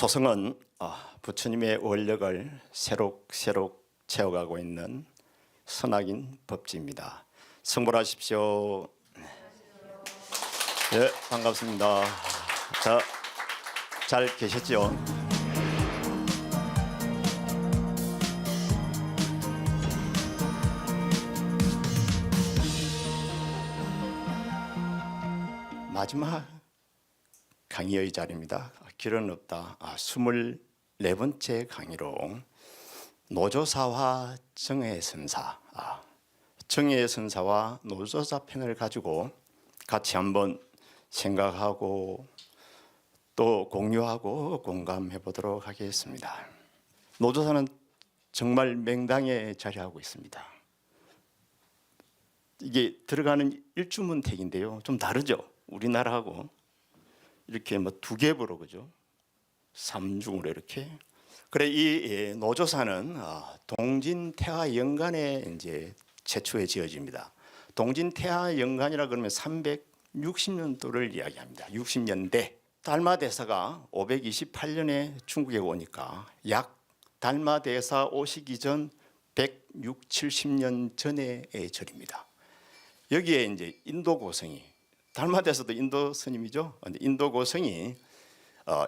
소성은 부처님의 원력을 새록새록 채워가고 있는 선악인 법지입니다. 성불하십시오. 네, 반갑습니다. 자, 잘 계셨죠? 마지막 강의의 자리입니다. 길은 없다. 24번째 강의로 노조사와 정해선사, 정해선사와 노조사 편을 가지고 같이 한번 생각하고 또 공유하고 공감해 보도록 하겠습니다. 노조사는 정말 맹당에 자리하고 있습니다. 이게 들어가는 일주문택인데요, 좀 다르죠. 우리나라하고 이렇게 뭐 두 겹으로, 그죠? 삼중으로 이렇게. 그래, 이 노조사는 동진태화 연간에 이제 최초에 지어집니다. 동진태화 연간이라 그러면 360년도를 이야기합니다. 60년대. 달마대사가 528년에 중국에 오니까 약 달마대사 오시기 전 160, 70년 전의 절입니다. 여기에 이제 인도 고성이, 달마대사도 인도 스님이죠. 인도 고성이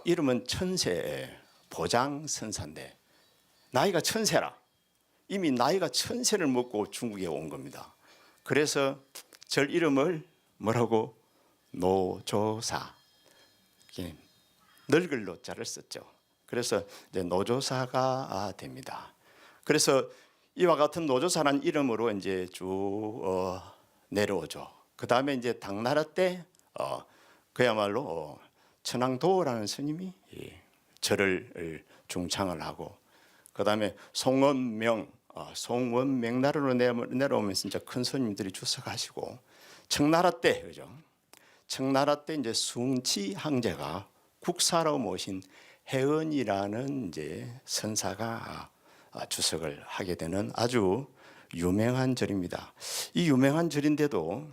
이름은 천세 보장선사인데 나이가 천세라. 이미 나이가 천세를 먹고 중국에 온 겁니다. 그래서 절 이름을 뭐라고? 노조사. 늙을 노자를 썼죠. 그래서 이제 노조사가 됩니다. 그래서 이와 같은 노조사라는 이름으로 이제 쭉 내려오죠. 그 다음에 이제 당나라 때 그야말로 천황도라는 스님이 절을 중창을 하고, 그 다음에 송원명, 송원명나라로 내려오면서 이제 큰 스님들이 주석하시고, 청나라 때, 그죠? 청나라 때 이제 숭치 황제가 국사로 모신 해은이라는 이제 선사가 주석을 하게 되는 아주 유명한 절입니다. 이 유명한 절인데도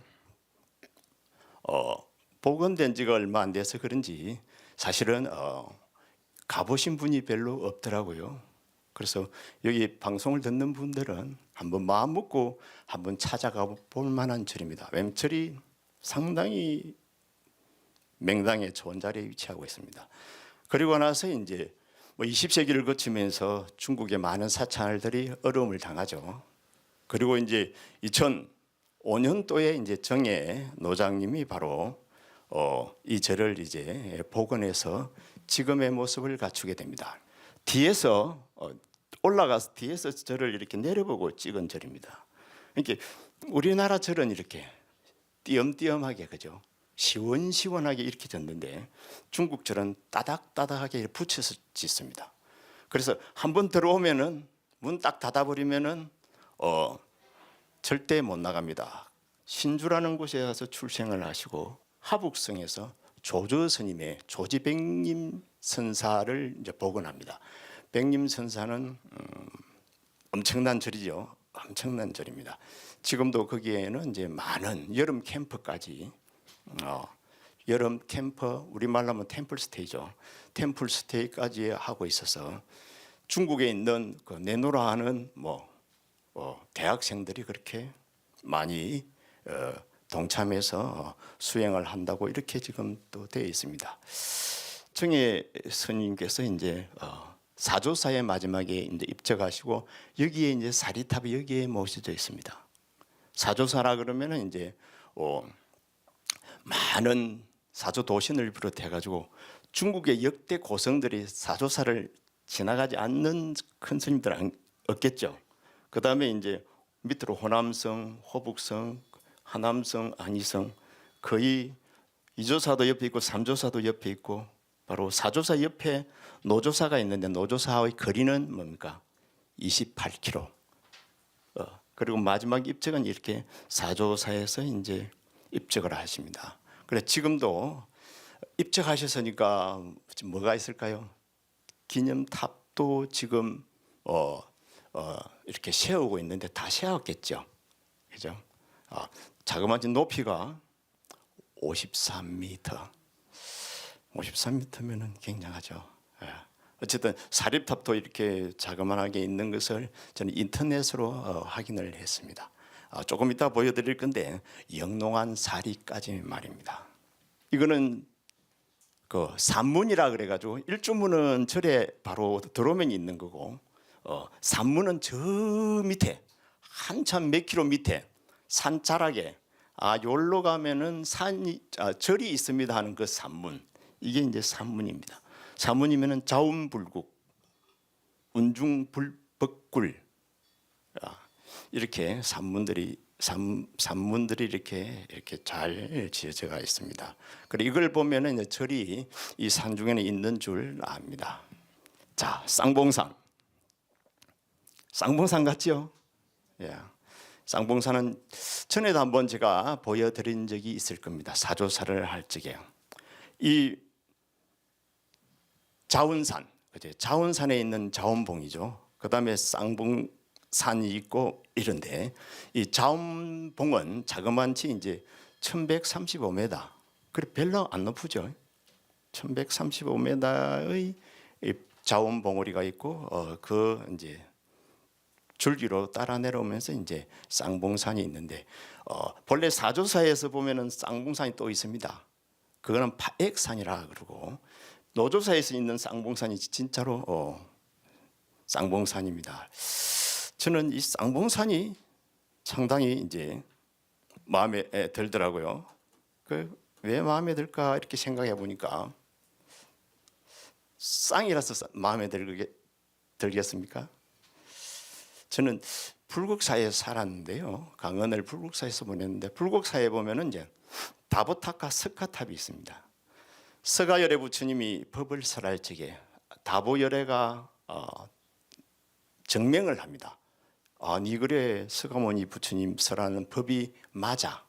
복원된 지가 얼마 안 돼서 그런지 사실은 가보신 분이 별로 없더라고요. 그래서 여기 방송을 듣는 분들은 한번 마음 먹고 한번 찾아가 볼 만한 절입니다. 왜냐하면 절이 상당히 맹당의 좋은 자리에 위치하고 있습니다. 그리고 나서 이제 20세기를 거치면서 중국의 많은 사찰들이 어려움을 당하죠. 그리고 이제 2005년도에 이제 정해 노장님이 바로 이 절을 이제 복원해서 지금의 모습을 갖추게 됩니다. 뒤에서 올라가서 뒤에서 절을 이렇게 내려보고 찍은 절입니다. 그러니까 우리나라 절은 이렇게 띄엄띄엄하게, 그죠? 시원시원하게 이렇게 졌는데 중국 절은 따닥따닥하게 붙여서 짓습니다. 그래서 한번 들어오면은 문 딱 닫아버리면은 절대 못 나갑니다. 신주라는 곳에 가서 출생을 하시고 하북성에서 조조 스님의 조지백림 선사를 이제 복원합니다. 백림 선사는 엄청난 절이죠. 엄청난 절입니다. 지금도 거기에는 이제 많은 여름 캠프까지, 여름 캠프, 우리말로 하면 템플스테이죠. 템플스테이까지 하고 있어서 중국에 있는 그 내노라하는 대학생들이 그렇게 많이 동참해서 수행을 한다고 이렇게 지금 또 되어 있습니다. 정해 스님께서 이제 사조사의 마지막에 이제 입적하시고 여기에 이제 사리탑이 여기에 모셔져 있습니다. 사조사라 그러면은 이제 많은 사조 도신을 비롯해 가지고 중국의 역대 고성들이 사조사를 지나가지 않는 큰 스님들은 없겠죠. 그 다음에 이제 밑으로 호남성, 호북성, 하남성, 안희성, 거의 2조사도 옆에 있고 3조사도 옆에 있고, 바로 4조사 옆에 노조사가 있는데 노조사의 거리는 뭡니까? 28km. 그리고 마지막 입적은 이렇게 4조사에서 이제 입적을 하십니다. 그래, 지금도 입적하셨으니까 뭐가 있을까요? 기념탑도 지금 이렇게 세우고 있는데 다 세웠겠죠, 그죠? 자그마한 높이가 53m. 53m면은 굉장하죠. 어쨌든 사립탑도 이렇게 자그만하게 있는 것을 저는 인터넷으로 확인을 했습니다. 조금 이따 보여드릴 건데 영롱한 사리까지 말입니다. 이거는 그 산문이라 그래가지고 일주문은 절에 바로 들어오면 있는 거고, 산문은 저 밑에 한참 몇 킬로 밑에 산 자락에 여기로 가면은 절이 있습니다 하는 그 산문, 이게 이제 산문입니다. 산문이면은 자운불국, 운중불법굴, 이렇게 산문들이 이렇게 잘 지어져가 있습니다. 그리고 이걸 보면은 이제 절이 이 산 중에는 있는 줄 압니다. 자, 쌍봉산 같죠? 예. 쌍봉산은 전에도 한번 제가 보여드린 적이 있을 겁니다. 사조사를 할 적에 이 자운산, 자운산에 있는 자운봉이죠. 그 다음에 쌍봉산이 있고 이런데 이 자운봉은 자그만치 이제 1135m, 그래 별로 안 높으죠. 1135m의 자운봉우리가 있고 그 이제 줄기로 따라 내려오면서 이제 쌍봉산이 있는데 본래 사조사에서 보면은 쌍봉산이 또 있습니다. 그거는 파액산이라 그러고 노조사에서 있는 쌍봉산이 진짜로 쌍봉산입니다. 저는 이 쌍봉산이 상당히 이제 마음에 들더라고요. 왜 마음에 들까 이렇게 생각해 보니까 쌍이라서 마음에 들겠습니까? 저는 불국사에 살았는데요. 강원을 불국사에서 보냈는데 불국사에 보면은 이제 다보탑과 석가탑이 있습니다. 서가열의 부처님이 법을 설할 적에 다보열애가 정명을 합니다. 니 그래 서가모니 부처님 설하는 법이 맞아,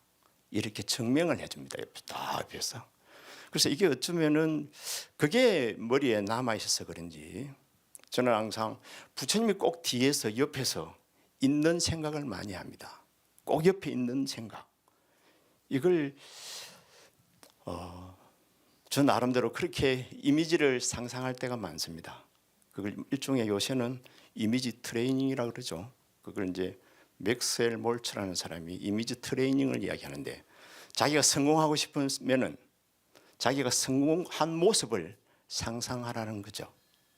이렇게 정명을 해줍니다. 옆에서. 그래서 이게 어쩌면은 그게 머리에 남아 있어서 그런지 저는 항상 부처님이 꼭 뒤에서 옆에서 있는 생각을 많이 합니다. 꼭 옆에 있는 생각. 이걸 저 나름대로 그렇게 이미지를 상상할 때가 많습니다. 그걸 일종의 요새는 이미지 트레이닝이라고 그러죠. 그걸 이제 맥스웰 몰츠라는 사람이 이미지 트레이닝을 이야기하는데, 자기가 성공하고 싶으면은 자기가 성공한 모습을 상상하라는 거죠.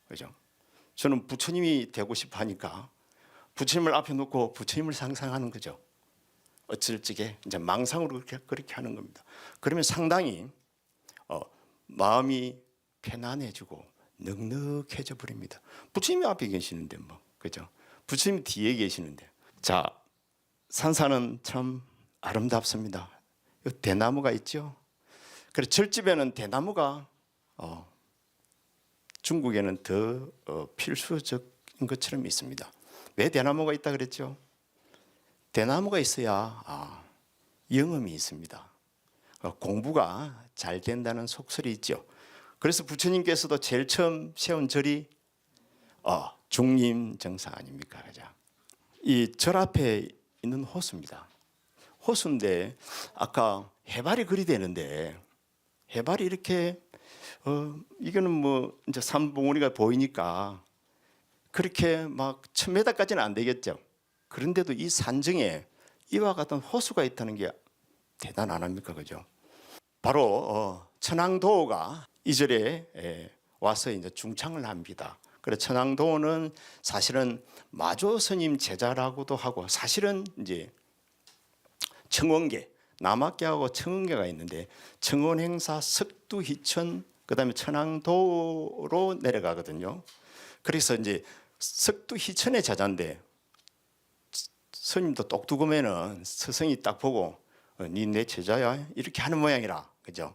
그죠? 저는 부처님이 되고 싶어 하니까 부처님을 앞에 놓고 부처님을 상상하는 거죠. 어쩔 적에 이제 망상으로 그렇게 하는 겁니다. 그러면 상당히 마음이 편안해지고 넉넉해져 버립니다. 부처님이 앞에 계시는데 뭐, 그죠? 부처님 뒤에 계시는데. 자, 산사는 참 아름답습니다. 대나무가 있죠. 그래서 절집에는 대나무가 중국에는 더 필수적인 것처럼 있습니다. 왜 대나무가 있다 그랬죠? 대나무가 있어야 영음이 있습니다. 공부가 잘 된다는 속설이 있죠. 그래서 부처님께서도 제일 처음 세운 절이 중림정사 아닙니까? 이 절 앞에 있는 호수입니다. 호수인데 아까 해발이 그리 되는데 해발이 이렇게 이거는 뭐 이제 산봉우리가 보이니까 그렇게 막 1000m까지는 안 되겠죠. 그런데도 이 산정에 이와 같은 호수가 있다는 게 대단 안 합니까? 그죠? 바로 천왕도가 이 절에 와서 이제 중창을 합니다. 그래서 천왕도는 사실은 마조 스님 제자라고도 하고, 사실은 이제 청원계, 남학계하고 청원계가 있는데 청원행사 석두희천 그다음에 천왕도로 내려가거든요. 그래서 이제 석두희천의 제자인데 스님도 똑똑하면은 스승이 딱 보고 니 내 제자야 이렇게 하는 모양이라, 그죠?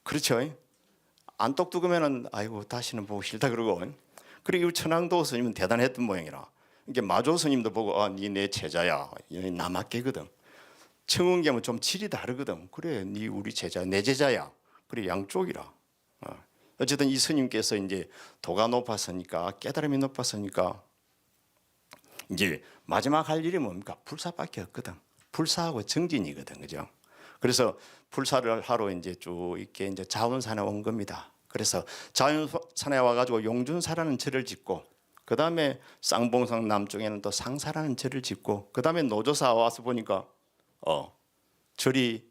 그렇죠? 안 똑똑하면은 아이고 다시는 보기 싫다 그러고. 그리고 천왕도 스님은 대단했던 모양이라. 이게 마조 스님도 보고 니 내 제자야, 남학계거든. 청원계면 좀 질이 다르거든. 그래, 니 우리 제자, 내 제자야. 그래, 양쪽이라. 어쨌든 이 스님께서 이제 도가 높았으니까, 깨달음이 높았으니까 이제 마지막 할 일이 뭡니까? 불사밖에 없거든. 불사하고 정진이거든, 그죠? 그래서 불사를 하러 이제 쭉 이렇게 이제 자운산에 온 겁니다. 그래서 자연산에 와가지고 용준사라는 절을 짓고, 그 다음에 쌍봉성 남쪽에는 또 상사라는 절을 짓고, 그 다음에 노조사 와서 보니까 절이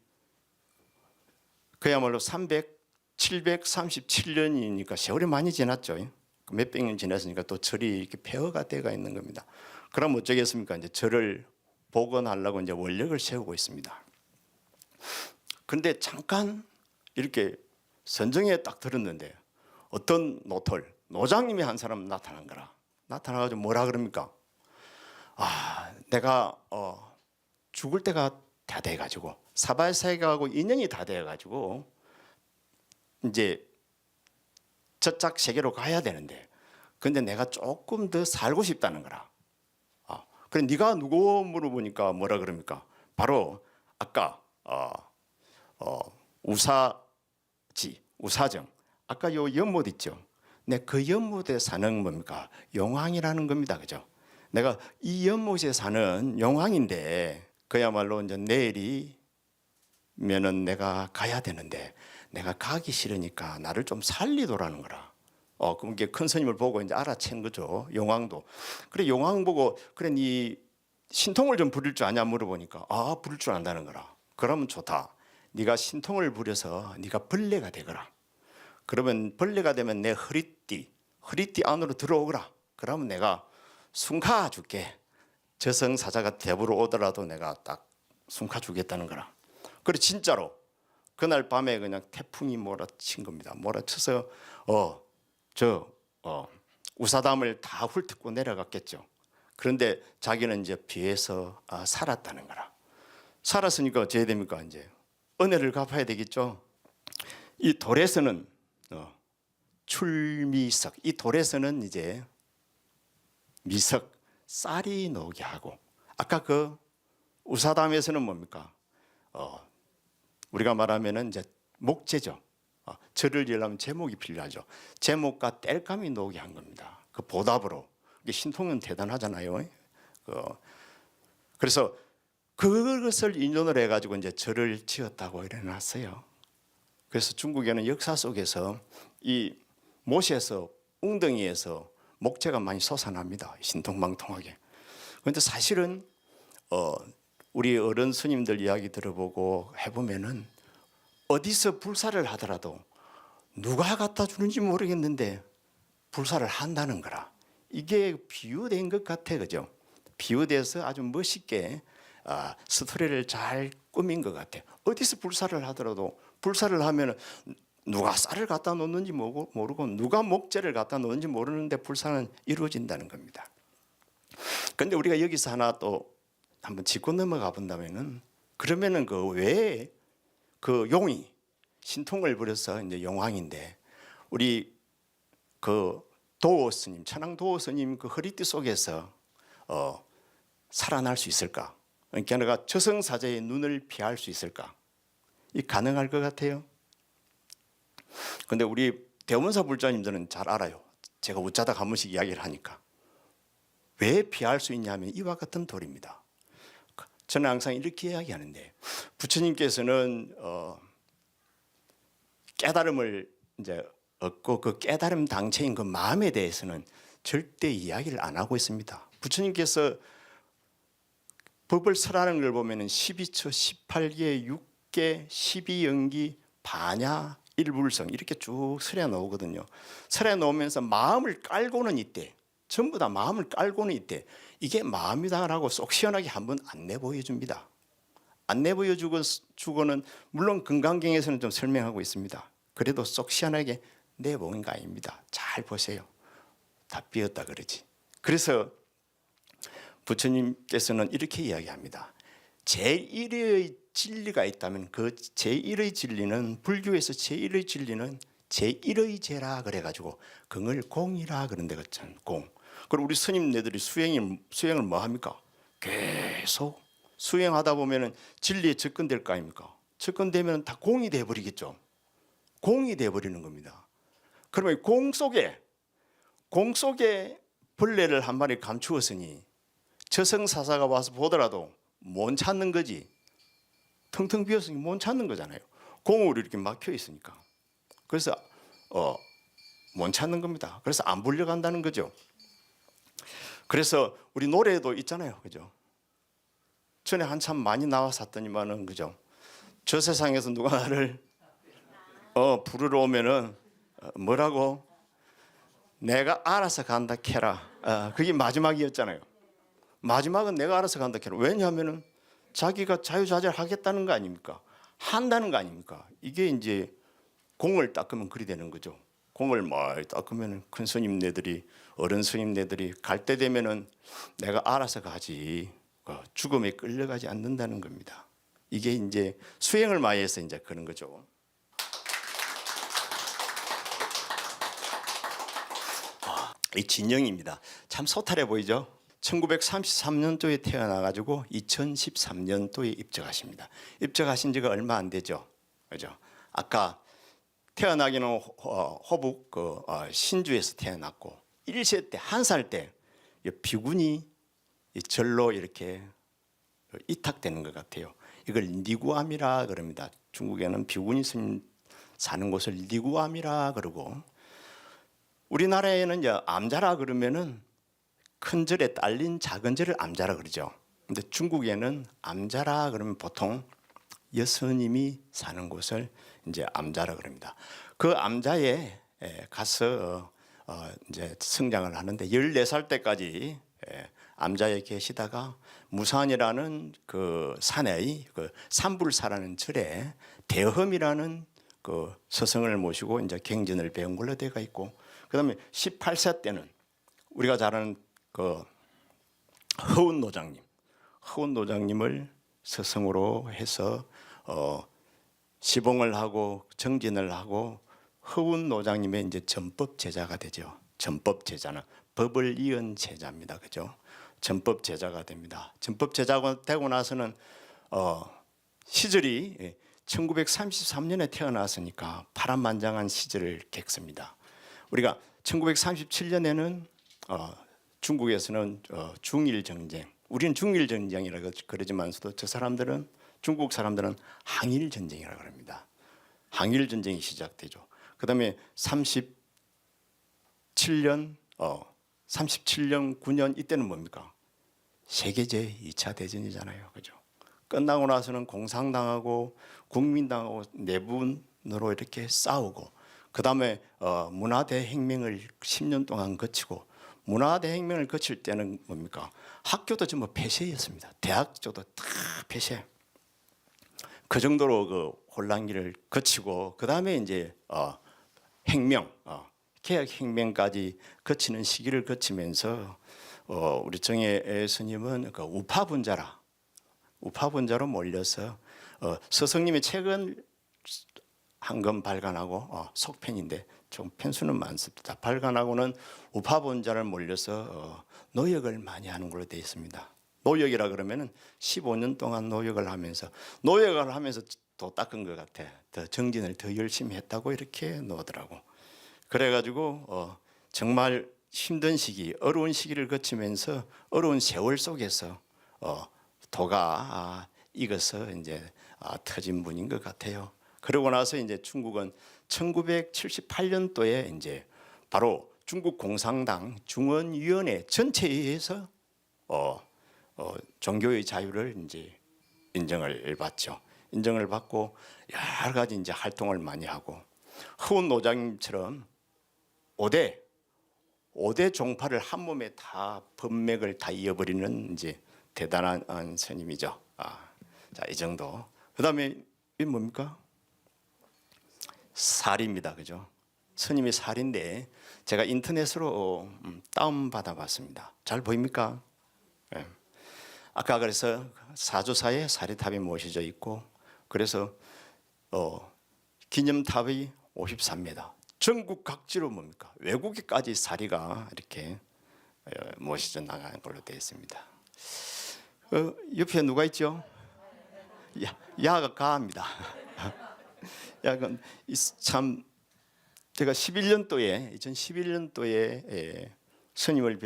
그야말로 737년이니까 세월이 많이 지났죠. 몇백 년 지났으니까 또 절이 이렇게 폐허가 돼가 있는 겁니다. 그럼 어쩌겠습니까? 이제 절을 복원하려고 이제 원력을 세우고 있습니다. 그런데 잠깐 이렇게 선정에 딱 들었는데 어떤 노장님이 한 사람 나타난 거라. 나타나가지고 뭐라 그럽니까? 내가 죽을 때가 다 돼가지고 사발사회하고 인연이 다 돼가지고 이제 저짝 세계로 가야 되는데, 근데 내가 조금 더 살고 싶다는 거라. 그래 네가 누구 물어보니까 뭐라 그럽니까? 바로 아까 우사정 아까 요 연못 있죠. 내 그 연못에 사는 뭡니까? 용왕이라는 겁니다, 그죠? 내가 이 연못에 사는 용왕인데 그야말로 이제 내일이면은 내가 가야 되는데 내가 가기 싫으니까 나를 좀 살리도라는 거라. 그럼 이게 큰 스님을 보고 이제 알아챈 거죠. 용왕도. 그래 용왕 보고 그래 네 신통을 좀 부릴 줄 아냐 물어보니까 부릴 줄 안다는 거라. 그러면 좋다. 네가 신통을 부려서 네가 벌레가 되거라. 그러면 벌레가 되면 내 허리띠 안으로 들어오거라. 그러면 내가 숭카 줄게. 저승사자가 대부로 오더라도 내가 딱 숭카 주겠다는 거라. 그래 진짜로 그날 밤에 그냥 태풍이 몰아친 겁니다. 몰아쳐서 우사담을 다 훑고 내려갔겠죠. 그런데 자기는 이제 비에서 살았다는 거라. 살았으니까 어찌해야 됩니까? 이제 은혜를 갚아야 되겠죠. 이 돌에서는 출미석, 이 돌에서는 이제 미석, 쌀이 나오게 하고, 아까 그 우사담에서는 뭡니까? 우리가 말하면은 이제 목재죠. 절을 지으려면 제목이 필요하죠. 제목과 땔감이 나오게 한 겁니다. 그 보답으로. 이게 신통은 대단하잖아요. 그래서 그것을 인연을 해가지고 이제 절을 지었다고 일어났어요. 그래서 중국에는 역사 속에서 이 못에서 웅덩이에서 목재가 많이 솟아납니다. 신통방통하게. 그런데 사실은 우리 어른 스님들 이야기 들어보고 해보면은 어디서 불사를 하더라도 누가 갖다 주는지 모르겠는데 불사를 한다는 거라. 이게 비유된 것 같아, 그죠? 비유돼서 아주 멋있게 스토리를 잘 꾸민 것 같아. 어디서 불사를 하더라도 불사를 하면 누가 쌀을 갖다 놓는지 모르고 누가 목재를 갖다 놓는지 모르는데 불사는 이루어진다는 겁니다. 그런데 우리가 여기서 하나 또 한번 짚고 넘어가 본다면은, 그러면은 그 왜 그 용이 신통을 부려서 이제 용왕인데 우리 그 도호 스님, 천황 도호 스님 그 허리띠 속에서 살아날 수 있을까? 그러니까 내가 저승사자의 눈을 피할 수 있을까? 이 가능할 것 같아요. 근데 우리 대원사 불자님들은 잘 알아요. 제가 웃자다 한 번씩 이야기를 하니까. 왜 피할 수 있냐면 이와 같은 돌입니다. 저는 항상 이렇게 이야기하는데, 부처님께서는 깨달음을 이제 얻고 그 깨달음 당체인 그 마음에 대해서는 절대 이야기를 안 하고 있습니다. 부처님께서 법을 설하는 걸 보면은 12처, 18개, 6개, 12연기, 반야, 일불성 이렇게 쭉 설해 놓거든요. 설해 놓으면서 마음을 깔고는 있대. 전부 다 마음을 깔고는 있대. 이게 마음이다라고 쏙 시원하게 한번 안내 보여줍니다. 안내 보여주고는 물론 금강경에서는 좀 설명하고 있습니다. 그래도 쏙 시원하게 내보인 거 아닙니다. 잘 보세요. 다 비었다 그러지. 그래서 부처님께서는 이렇게 이야기합니다. 제1의 진리가 있다면 그 제1의 진리는, 불교에서 제1의 진리는 제1의 제라 그래가지고 그걸 공이라 그런 데가 있잖아요. 공. 그리고 우리 스님네들이 수행을 뭐 합니까? 계속 수행하다 보면은 진리에 접근될 거 아닙니까? 접근되면 다 공이 돼버리겠죠. 공이 돼버리는 겁니다. 그러면 공 속에 벌레를 한 마리 감추었으니 저승사자가 와서 보더라도 못 찾는 거지. 텅텅 비었으니 못 찾는 거잖아요. 공으로 이렇게 막혀 있으니까. 그래서 못 찾는 겁니다. 그래서 안 불려간다는 거죠. 그래서 우리 노래도 있잖아요, 그죠? 전에 한참 많이 나왔었더니만은, 그죠? 저 세상에서 누가 나를 부르러 오면은 뭐라고? 내가 알아서 간다 캐라. 그게 마지막이었잖아요. 마지막은 내가 알아서 간다 캐라. 왜냐하면은 자기가 자유자재하겠다는 거 아닙니까? 한다는 거 아닙니까? 이게 이제 공을 닦으면 그리 되는 거죠. 공을 많이 닦으면 큰 스님네들이, 어른 스님네들이 갈 때 되면은 내가 알아서 가지 죽음에 끌려가지 않는다는 겁니다. 이게 이제 수행을 많이 해서 이제 그런 거죠. 이 진영입니다. 참 소탈해 보이죠? 1933년도에 태어나가지고 2013년도에 입적하십니다. 입적하신 지가 얼마 안 되죠, 그죠? 아까 태어나기는 호북 신주에서 태어났고 1세 때, 1살 때 비군이 절로 이렇게 이탁되는 것 같아요. 이걸 니구암이라 그럽니다. 중국에는 비군이 사는 곳을 니구암이라 그러고, 우리나라에는 이제 암자라 그러면은 큰 절에 딸린 작은 절을 암자라 그러죠. 근데 중국에는 암자라 그러면 보통 여스님이 사는 곳을 이제 암자라 그럽니다. 그 암자에 가서 이제 성장을 하는데 14살 때까지 암자에 계시다가 무산이라는 그 산의 그 삼불사라는 절에 대험이라는 그 스승을 모시고 이제 경전을 배운 걸로 되어 있고, 그다음에 18세 때는 우리가 잘 아는 그 허운 노장님을 스승으로 해서 시봉을 하고 정진을 하고, 허운 노장님의 이제 전법 제자가 되죠. 전법 제자는 법을 이은 제자입니다, 그죠? 전법 제자가 됩니다. 전법 제자가 되고 나서는 시절이 1933년에 태어났으니까 파란만장한 시절을 겪습니다. 우리가 1937년에는 중국에서는 중일 전쟁, 우리는 중일 전쟁이라고 그러지만서도 저 사람들은, 중국 사람들은 항일 전쟁이라고 합니다. 항일 전쟁이 시작되죠. 그다음에 37년 9년 이때는 뭡니까? 세계제 2차 대전이잖아요, 그죠? 끝나고 나서는 공산당하고 국민당하고 내분으로 이렇게 싸우고, 그다음에 문화대혁명을 10년 동안 거치고, 문화대혁명을 거칠 때는 뭡니까? 학교도 전부 폐쇄였습니다. 대학교도 다 폐쇄. 그 정도로 그 혼란기를 거치고, 그다음에 이제 혁명, 개혁혁명까지 거치는 시기를 거치면서 우리 정혜 스님은 그 우파분자로 몰려서 스승님의 책은 한 권 발간하고 속편인데 좀 편수는 많습니다. 발간하고는 우파분자를 몰려서 노역을 많이 하는 걸로 되어 있습니다. 노역이라 그러면은 15년 동안 노역을 하면서 또 닦은 것 같아. 더 정진을 더 열심히 했다고 이렇게 나오더라고. 그래가지고 정말 힘든 시기, 어려운 시기를 거치면서 어려운 세월 속에서 도가 익어서 이제 터진 분인 것 같아요. 그러고 나서 이제 중국은 1978년도에 이제 바로 중국 공산당 중언위원회 전체에 의해서 종교의 자유를 이제 인정을 받죠. 인정을 받고 여러 가지 이제 활동을 많이 하고, 허운 노장님처럼 5대 종파를 한 몸에 다 법맥을 다 이어버리는 이제 대단한 스님이죠. 자, 이 정도. 그다음에 이 뭡니까? 살입니다, 그죠? 스님의 살인데 제가 인터넷으로 다운 받아봤습니다. 잘 보입니까? 네. 아까 그래서 사조사에 사리탑이 모셔져 있고, 그래서 기념탑이 53m. 전국 각지로 뭡니까? 외국에까지 사리가 이렇게 모셔져 나가는 걸로 되어 있습니다. 옆에 누가 있죠? 야가 가합니다. 야가 참, 제가 2011년도에 스님을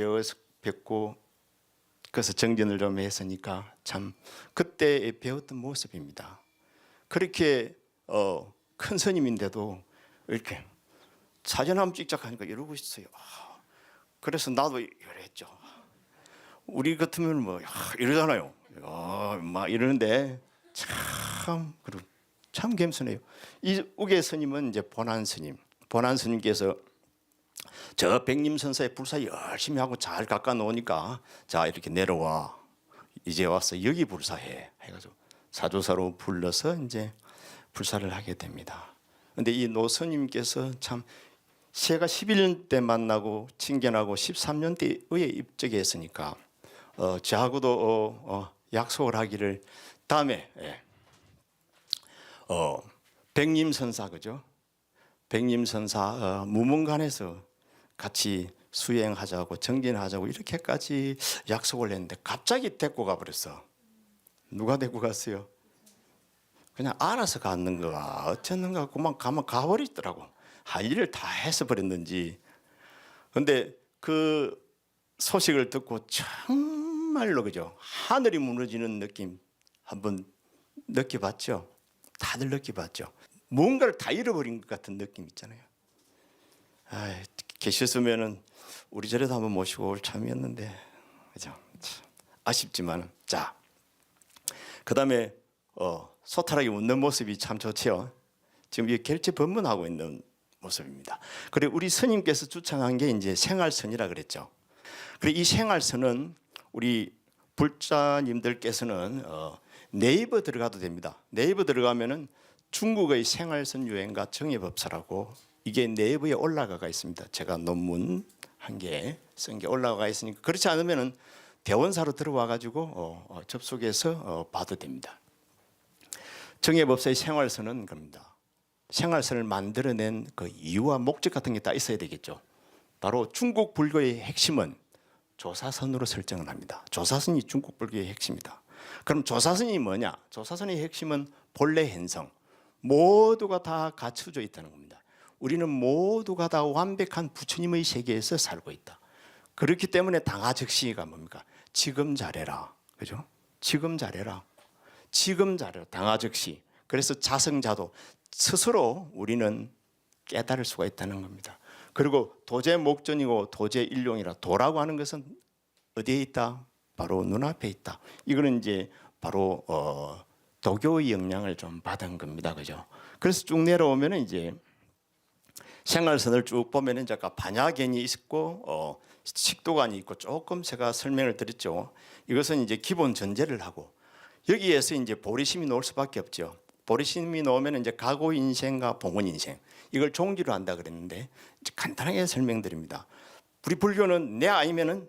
뵙고 그래서 정진을 좀 했으니까 참 그때 배웠던 모습입니다. 그렇게 큰 스님인데도 이렇게 사진 한번 찍자 하니까 이러고 있어요. 그래서 나도 이랬죠. 우리 같으면 뭐 이러잖아요. 막 이러는데 참 겸손해요. 이 우계 스님은 이제 본안 스님께서 저 백림선사의 불사 열심히 하고 잘 깎아 놓으니까 자 이렇게 내려와 이제 와서 여기 불사해 해가지고 사조사로 불러서 이제 불사를 하게 됩니다. 그런데 이 노스님께서 참 제가 11년 때 만나고 친견하고 13년 때 의에 입적했으니까 저하고도 약속을 하기를 다음에 백림선사 그죠? 백림선사 무문관에서 같이 수행하자고 정진하자고 이렇게까지 약속을 했는데 갑자기 데리고 가버렸어. 누가 데리고 갔어요? 그냥 알아서 갔는 거가 어쩌는가 그만 가면 가버리더라고. 할 일을 다 해서 버렸는지. 근데 그 소식을 듣고 정말로 그죠? 하늘이 무너지는 느낌 한번 느껴봤죠? 다들 느껴봤죠? 뭔가를 다 잃어버린 것 같은 느낌 있잖아요. 계셨으면은 우리 절에도 한번 모시고 올 참이었는데 그죠? 아쉽지만 자 그다음에 소탈하게 웃는 모습이 참 좋지요. 지금 이 결제 법문하고 있는 모습입니다. 그리고 우리 스님께서 주창한 게 이제 생활선이라 그랬죠. 그리고 이 생활선은 우리 불자님들께서는 네이버 들어가도 됩니다. 네이버 들어가면은 중국의 생활선 유행가 정예법사라고 이게 네이버에 올라가 있습니다. 제가 논문 한 개 쓴 게 올라가 있으니까 그렇지 않으면은 대원사로 들어와 가지고 접속해서 봐도 됩니다. 정예법사의 생활선은 겁니다. 생활선을 만들어낸 그 이유와 목적 같은 게 다 있어야 되겠죠. 바로 중국 불교의 핵심은 조사선으로 설정을 합니다. 조사선이 중국 불교의 핵심이다. 그럼 조사선이 뭐냐? 조사선의 핵심은 본래 현성, 모두가 다 갖춰져 있다는 겁니다. 우리는 모두가 다 완벽한 부처님의 세계에서 살고 있다. 그렇기 때문에 당하즉시가 뭡니까? 지금 잘해라, 그죠? 지금 잘해라, 지금 잘해라, 당하즉시. 그래서 자성자도 스스로 우리는 깨달을 수가 있다는 겁니다. 그리고 도제 목전이고 도제 일용이라 도라고 하는 것은 어디에 있다? 바로 눈앞에 있다. 이거는 이제 바로 도교의 영향을 좀 받은 겁니다, 그죠? 그래서 쭉 내려오면은 이제 생활선을 쭉 보면은 이제 아까 반야견이 있고 식도관이 있고 조금 제가 설명을 드렸죠. 이것은 이제 기본 전제를 하고 여기에서 이제 보리심이 나올 수밖에 없죠. 보리심이 나오면 이제 가고 인생과 봉헌 인생 이걸 종지로 한다 그랬는데 이제 간단하게 설명드립니다. 우리 불교는 내 아니면은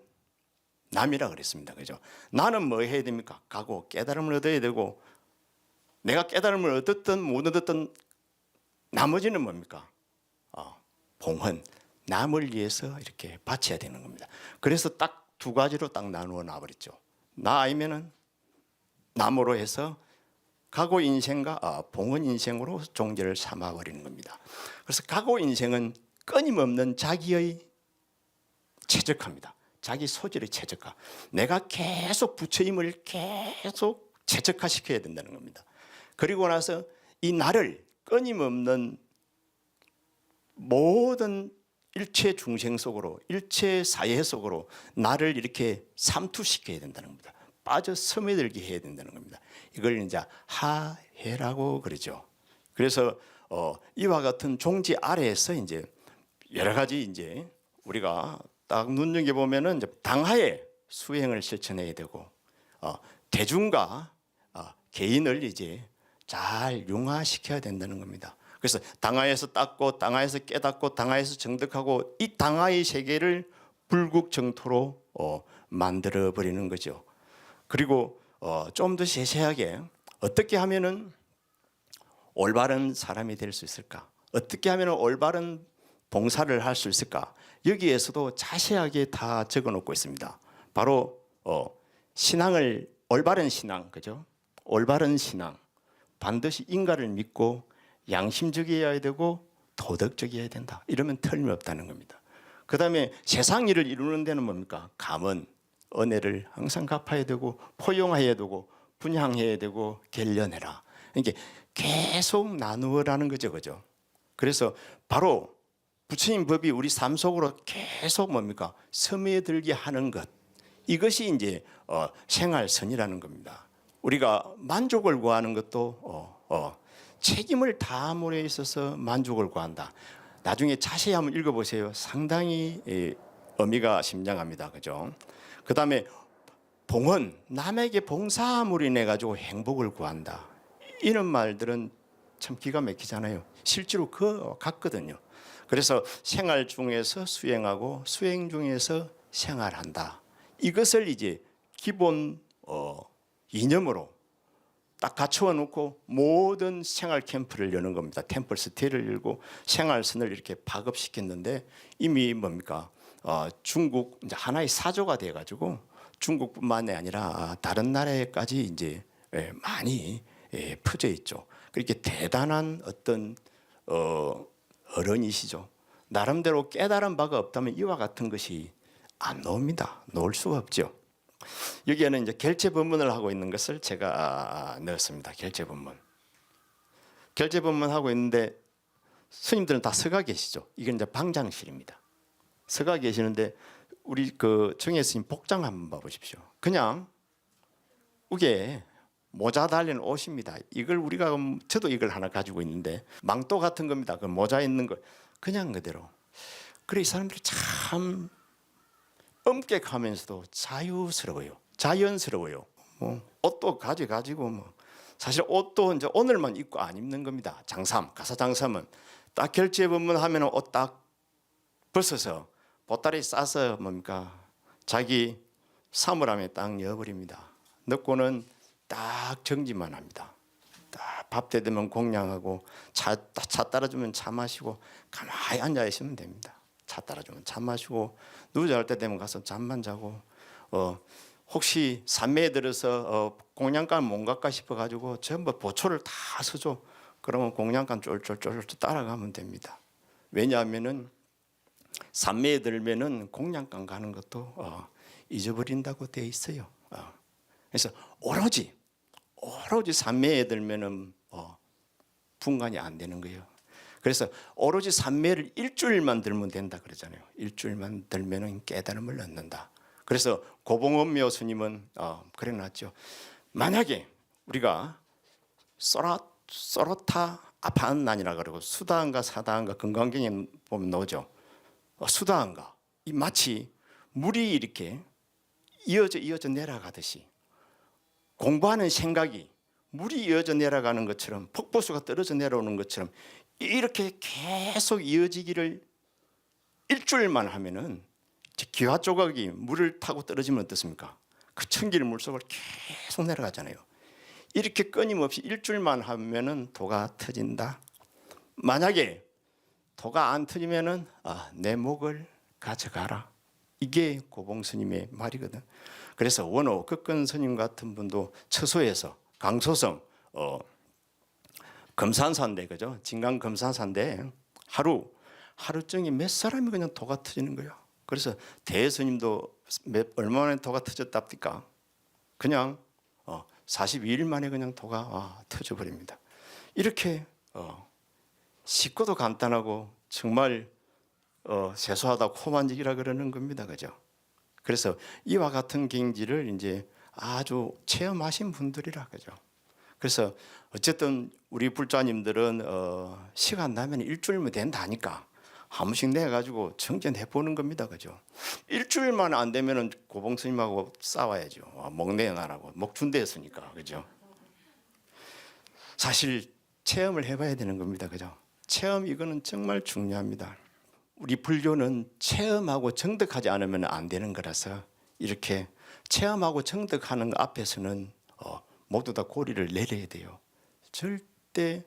남이라 그랬습니다, 그죠? 나는 뭐 해야 됩니까? 가고 깨달음을 얻어야 되고 내가 깨달음을 얻었든 못 얻었든 나머지는 뭡니까? 봉헌 남을 위해서 이렇게 바쳐야 되는 겁니다. 그래서 딱 두 가지로 딱 나누어 놔버렸죠. 나 아니면은 남으로 해서 가고 인생과 봉헌 인생으로 종제를 삼아버리는 겁니다. 그래서 가고 인생은 끊임없는 자기의 최적화입니다. 자기 소질의 최적화. 내가 계속 부처님을 계속 최적화시켜야 된다는 겁니다. 그리고 나서 이 나를 끊임없는 모든 일체 중생 속으로 일체 사회 속으로 나를 이렇게 삼투시켜야 된다는 겁니다. 빠져 스며들게 해야 된다는 겁니다. 이걸 이제 하해라고 그러죠. 그래서 이와 같은 종지 아래에서 이제 여러 가지 이제 우리가 딱 눈여겨 보면은 이제 당하에 수행을 실천해야 되고 대중과 개인을 이제 잘 융화시켜야 된다는 겁니다. 그래서 당하에서 닦고 당하에서 깨닫고 당하에서 정득하고 이 당하의 세계를 불국정토로 만들어 버리는 거죠. 그리고 좀 더 세세하게 어떻게 하면은 올바른 사람이 될 수 있을까? 어떻게 하면 올바른 봉사를 할 수 있을까? 여기에서도 자세하게 다 적어놓고 있습니다. 바로 신앙을 올바른 신앙, 그죠? 올바른 신앙 반드시 인가를 믿고 양심적이어야 되고 도덕적이어야 된다. 이러면 틀림없다는 겁니다. 그 다음에 세상 일을 이루는 데는 뭡니까? 감언, 은혜를 항상 갚아야 되고 포용해야 되고 분향해야 되고 결련해라. 이게 계속 나누어라는 거죠, 그죠? 그래서 바로 부처님 법이 우리 삶 속으로 계속 뭡니까? 스며들게 하는 것. 이것이 이제 생활선이라는 겁니다. 우리가 만족을 구하는 것도 책임을 다함으로 있어서 만족을 구한다. 나중에 자세히 한번 읽어보세요. 상당히 의미가 심장합니다. 그죠? 그 다음에 봉헌, 남에게 봉사함으로 인해 가지고 행복을 구한다. 이런 말들은 참 기가 막히잖아요. 실제로 그 같거든요. 그래서 생활 중에서 수행하고 수행 중에서 생활한다. 이것을 이제 기본 이념으로 딱 갖추어 놓고 모든 생활 캠프를 여는 겁니다. 템플 스테이를 열고 생활선을 이렇게 파급시켰는데 이미 뭡니까? 중국 이제 하나의 사조가 돼 가지고 중국뿐만이 아니라 다른 나라에까지 이제 많이 퍼져 있죠. 그렇게 대단한 어떤 어른이시죠. 나름대로 깨달은 바가 없다면 이와 같은 것이 안 나옵니다. 놓을 수가 없죠. 여기에는 이제 결제법문을 하고 있는 것을 제가 넣었습니다. 결제법문. 결제법문 하고 있는데 스님들은 다 서가 계시죠. 이건 이제 방장실입니다. 서가 계시는데 우리 그 정혜 스님 복장 한번 봐보십시오. 그냥 우게 모자 달린 옷입니다. 이걸 우리가 저도 이걸 하나 가지고 있는데 망토 같은 겁니다. 그 모자 있는 거 그냥 그대로. 그래 이 사람들이 참 엄격하면서도 자유스러워요. 자연스러워요. 옷도 가지고 사실 옷도 이제 오늘만 입고 안 입는 겁니다. 장삼, 가사 장삼은 딱 결제법문 하면 옷 딱 벗어서 보따리 싸서 뭡니까 자기 사물함에 딱 넣어버립니다. 넣고는 딱 정지만 합니다. 딱 밥 때 되면 공양하고 차 따라주면 차 마시고 가만히 앉아 있으면 됩니다. 차 따라주면 차 마시고 누워잘 때 되면 가서 잠만 자고 혹시 산매에 들어서 공양간 못 갈까 싶어가지고 전부 보초를 다 서줘. 그러면 공양간 쫄쫄쫄쫄 따라가면 됩니다. 왜냐하면은 산매에 들면은 공양간 가는 것도 잊어버린다고 돼 있어요. 그래서 오로지 산매에 들면은 분간이 안 되는 거예요. 그래서 오로지 산매를 일주일만 들면 된다 그러잖아요. 일주일만 들면은 깨달음을 얻는다. 그래서 고봉엄묘 스님은 그래놨죠. 만약에 우리가 소로타 아파한난이라 그러고 수다한가 사다한가 건강경에 보면 나오죠. 수다한가 이 마치 물이 이렇게 이어져 내려가듯이 공부하는 생각이 물이 이어져 내려가는 것처럼 폭포수가 떨어져 내려오는 것처럼 이렇게 계속 이어지기를 일주일만 하면은 기화 조각이 물을 타고 떨어지면 어떻습니까? 그 천길 물속을 계속 내려가잖아요. 이렇게 끊임없이 일주일만 하면은 도가 터진다. 만약에 도가 안 터지면은 내 목을 가져가라. 이게 고봉 스님의 말이거든. 그래서 원호 극근 스님 같은 분도 처소에서 강소성 금산사인데 그죠? 진강 금산사인데 하루종일 몇 사람이 그냥 도가 터지는 거예요. 그래서 대스님도 얼마 만에 도가 터졌답니까? 그냥 42일 만에 그냥 도가 터져 버립니다. 이렇게 쉽고도 간단하고 정말 세수하다 코 만지기라 그러는 겁니다. 그죠? 그래서 이와 같은 경지를 이제 아주 체험하신 분들이라 그죠? 그래서 어쨌든 우리 불자님들은 시간 나면 일주일면 된다니까 한 번씩 내가지고 정전해 보는 겁니다. 그죠? 일주일만 안 되면은 고봉 스님하고 싸워야죠. 목내놔라고 목준대했으니까 그죠? 사실 체험을 해봐야 되는 겁니다. 그죠? 체험 이거는 정말 중요합니다. 우리 불교는 체험하고 정득하지 않으면 안 되는 거라서 이렇게 체험하고 정득하는 것 앞에서는 모두 다 고리를 내려야 돼요. 절대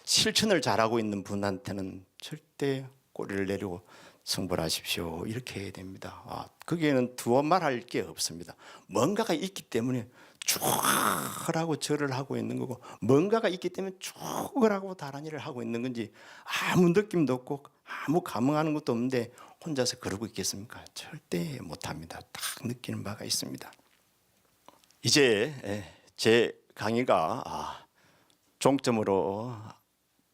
실천을 잘하고 있는 분한테는 절대 고리를 내리고 성불하십시오 이렇게 해야 됩니다. 거기에는 두어 말할 게 없습니다. 뭔가가 있기 때문에 쭉 하라고 절을 하고 있는 거고 뭔가가 있기 때문에 쭉 하라고 다른 일을 하고 있는 건지 아무 느낌도 없고 아무 감흥하는 것도 없는데 혼자서 그러고 있겠습니까? 절대 못합니다. 딱 느끼는 바가 있습니다. 이제 제 강의가 종점으로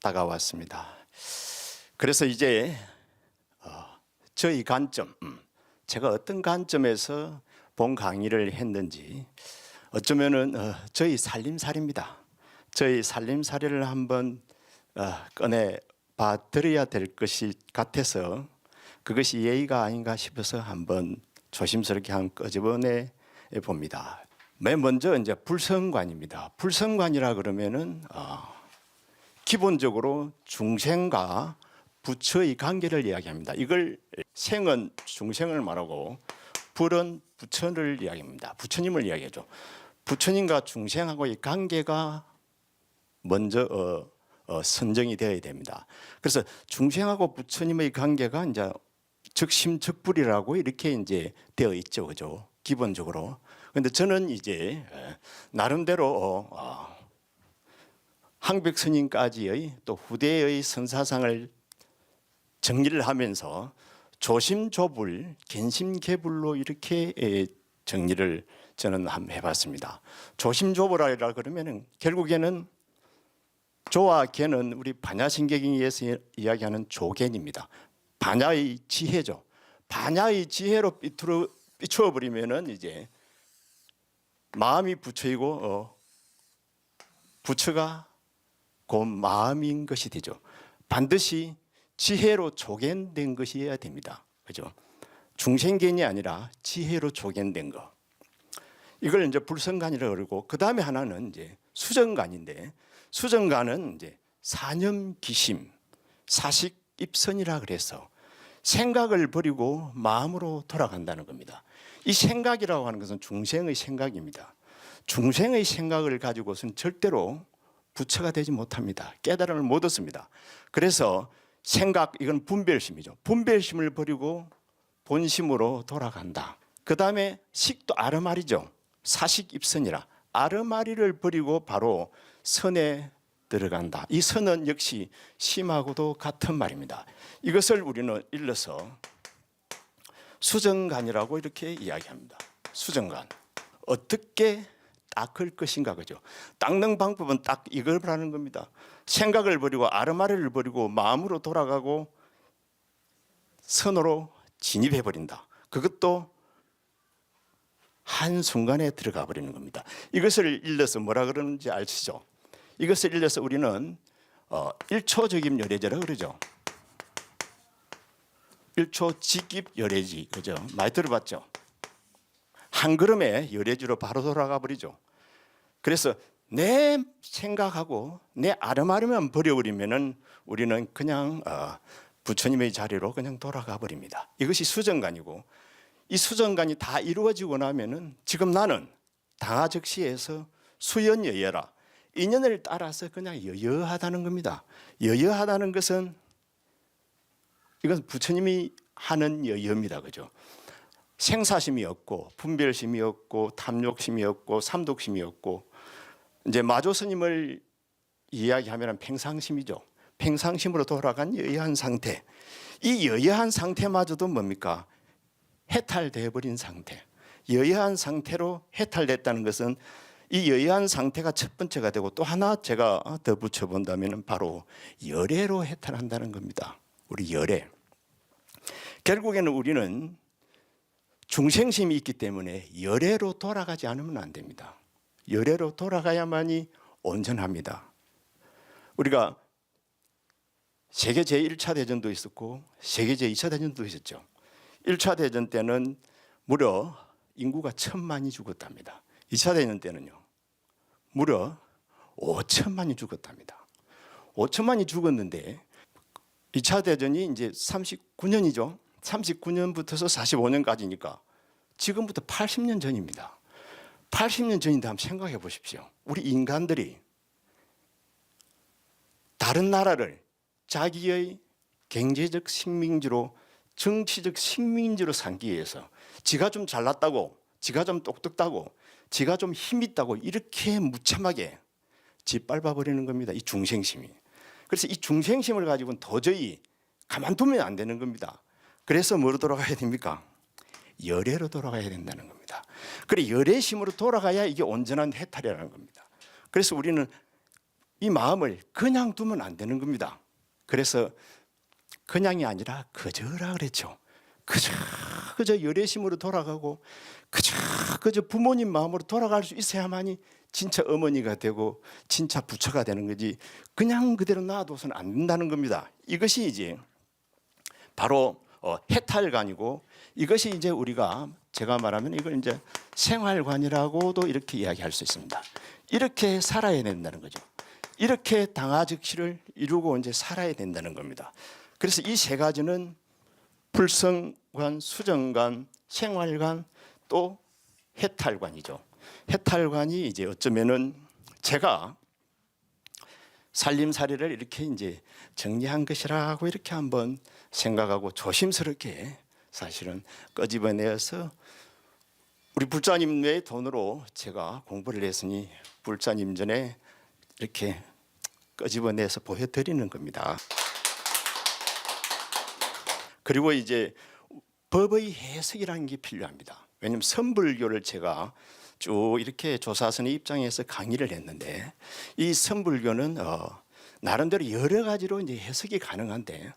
다가왔습니다. 그래서 이제 저희 관점, 제가 어떤 관점에서 본 강의를 했는지 어쩌면은 저희 살림살이입니다. 저희 살림살이를 한번 꺼내 봐 드려야 될 것이 같아서 그것이 예의가 아닌가 싶어서 한번 조심스럽게 한 끄집어내 봅니다. 맨 먼저 이제 불성관입니다. 불성관이라 그러면은 기본적으로 중생과 부처의 관계를 이야기합니다. 이걸 생은 중생을 말하고 불은 부처를 이야기합니다. 부처님을 이야기하죠. 부처님과 중생하고의 관계가 먼저 선정이 되어야 됩니다. 그래서 중생하고 부처님의 관계가 이제 적심적불이라고 이렇게 이제 되어 있죠, 그죠? 기본적으로. 그런데 저는 이제 나름대로 항백 스님까지의 또 후대의 선사상을 정리를 하면서 조심조불, 갠심개불로 이렇게 정리를 저는 한번 해봤습니다. 조심조불이라 그러면은 결국에는 조와 개는 우리 반야신경에서 이야기하는 조견입니다. 반야의 지혜죠. 반야의 지혜로 비추어 버리면은 이제 마음이 부처이고 부처가 그 마음인 것이 되죠. 반드시 지혜로 조견된 것이어야 됩니다. 그죠? 중생견이 아니라 지혜로 조견된 거. 이걸 이제 불성관이라고 그러고 그 다음에 하나는 이제 수정관인데 수정관은 이제 사념기심, 사식입선이라 그래서 생각을 버리고 마음으로 돌아간다는 겁니다. 이 생각이라고 하는 것은 중생의 생각입니다. 중생의 생각을 가지고서는 절대로 부처가 되지 못합니다. 깨달음을 못 얻습니다. 그래서 생각, 이건 분별심이죠. 분별심을 버리고 본심으로 돌아간다. 그 다음에 식도 아르마리죠. 사식입선이라 아르마리를 버리고 바로 선에 들어간다. 이 선은 역시 심하고도 같은 말입니다. 이것을 우리는 일러서 수정관이라고 이렇게 이야기합니다. 수정관. 어떻게 닦을 것인가 그죠? 닦는 방법은 딱 이걸 하는 겁니다. 생각을 버리고 아르마리를 버리고 마음으로 돌아가고 선으로 진입해 버린다. 그것도 한순간에 들어가 버리는 겁니다. 이것을 일러서 뭐라 그러는지 아시죠? 이것을 일러서 우리는 1초적임 열애제라 그러죠. 1초 직입 열애지, 그죠? 많이 들어봤죠? 한 걸음에 열애지로 바로 돌아가 버리죠. 그래서 내 생각하고 내 아름아름만 버려버리면은 우리는 그냥 부처님의 자리로 그냥 돌아가 버립니다. 이것이 수정관이고 이 수정관이 다 이루어지고 나면은 지금 나는 당하적시에서 수연여여라. 인연을 따라서 그냥 여여하다는 겁니다. 여여하다는 것은 이건 부처님이 하는 여여입니다. 그죠? 생사심이 없고 분별심이 없고 탐욕심이 없고 삼독심이 없고 이제 마조 스님을 이야기하면 팽상심이죠. 팽상심으로 돌아간 여여한 상태. 이 여여한 상태마저도 뭡니까? 해탈되어 버린 상태. 여여한 상태로 해탈됐다는 것은 이 여여한 상태가 첫 번째가 되고 또 하나 제가 더 붙여본다면 바로 열애로 해탈한다는 겁니다. 우리 열애. 결국에는 우리는 중생심이 있기 때문에 열애로 돌아가지 않으면 안 됩니다. 열애로 돌아가야만이 온전합니다. 우리가 세계 제1차 대전도 있었고 세계 제2차 대전도 있었죠. 1차 대전 때는 무려 인구가 1,000만이 죽었답니다. 2차 대전 때는요. 무려 5천만이 죽었답니다. 5천만이 죽었는데 2차 대전이 이제 39년이죠. 39년부터서 45년까지니까 지금부터 80년 전입니다. 80년 전인데 한번 생각해 보십시오. 우리 인간들이 다른 나라를 자기의 경제적 식민지로 정치적 식민지로 삼기 위해서 지가 좀 잘났다고 지가 좀 똑똑하고 지가 좀 힘있다고 이렇게 무참하게 짓밟아 버리는 겁니다. 이 중생심이. 그래서 이 중생심을 가지고는 도저히 가만두면 안 되는 겁니다. 그래서 뭐로 돌아가야 됩니까? 열애로 돌아가야 된다는 겁니다. 그래 열애심으로 돌아가야 이게 온전한 해탈이라는 겁니다. 그래서 우리는 이 마음을 그냥 두면 안 되는 겁니다. 그래서 그냥이 아니라 그저라 그랬죠. 그저 열애심으로 돌아가고 그저 부모님 마음으로 돌아갈 수 있어야만이 진짜 어머니가 되고 진짜 부처가 되는 거지, 그냥 그대로 놔둬서는 안 된다는 겁니다. 이것이 이제 바로 해탈관이고, 이것이 이제 우리가 제가 말하면 이걸 이제 생활관이라고도 이렇게 이야기할 수 있습니다. 이렇게 살아야 된다는 거죠. 이렇게 당하즉시를 이루고 이제 살아야 된다는 겁니다. 그래서 이 세 가지는 불성관, 수정관, 생활관, 또 해탈관이죠. 해탈관이 이제 어쩌면은 제가 살림살이를 이렇게 이제 정리한 것이라고 이렇게 한번 생각하고 조심스럽게 사실은 끄집어내어서 우리 불자님의 돈으로 제가 공부를 했으니 불자님 전에 이렇게 끄집어내서 보여드리는 겁니다. 그리고 이제 법의 해석이라는 게 필요합니다. 왜냐하면 선불교를 제가 쭉 이렇게 조사선의 입장에서 강의를 했는데, 이 선불교는 나름대로 여러 가지로 이제 해석이 가능한데,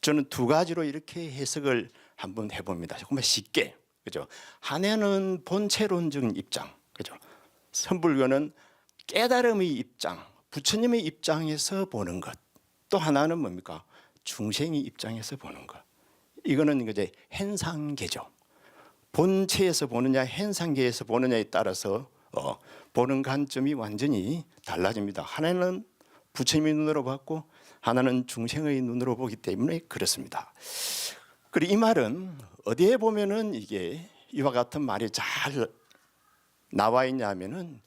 저는 두 가지로 이렇게 해석을 한번 해봅니다. 정말 쉽게, 그죠? 하나는 본체론적인 입장, 그죠? 선불교는 깨달음의 입장, 부처님의 입장에서 보는 것. 또 하나는 뭡니까? 중생의 입장에서 보는 것. 이거는 이제 현상계죠. 본체에서 보느냐 현상계에서 보느냐에 따라서 보는 관점이 완전히 달라집니다. 하나는 부처님의 눈으로 봤고 하나는 중생의 눈으로 보기 때문에 그렇습니다. 그리고 이 말은 어디에 보면은 이게 이와 같은 말이 잘 나와 있냐면은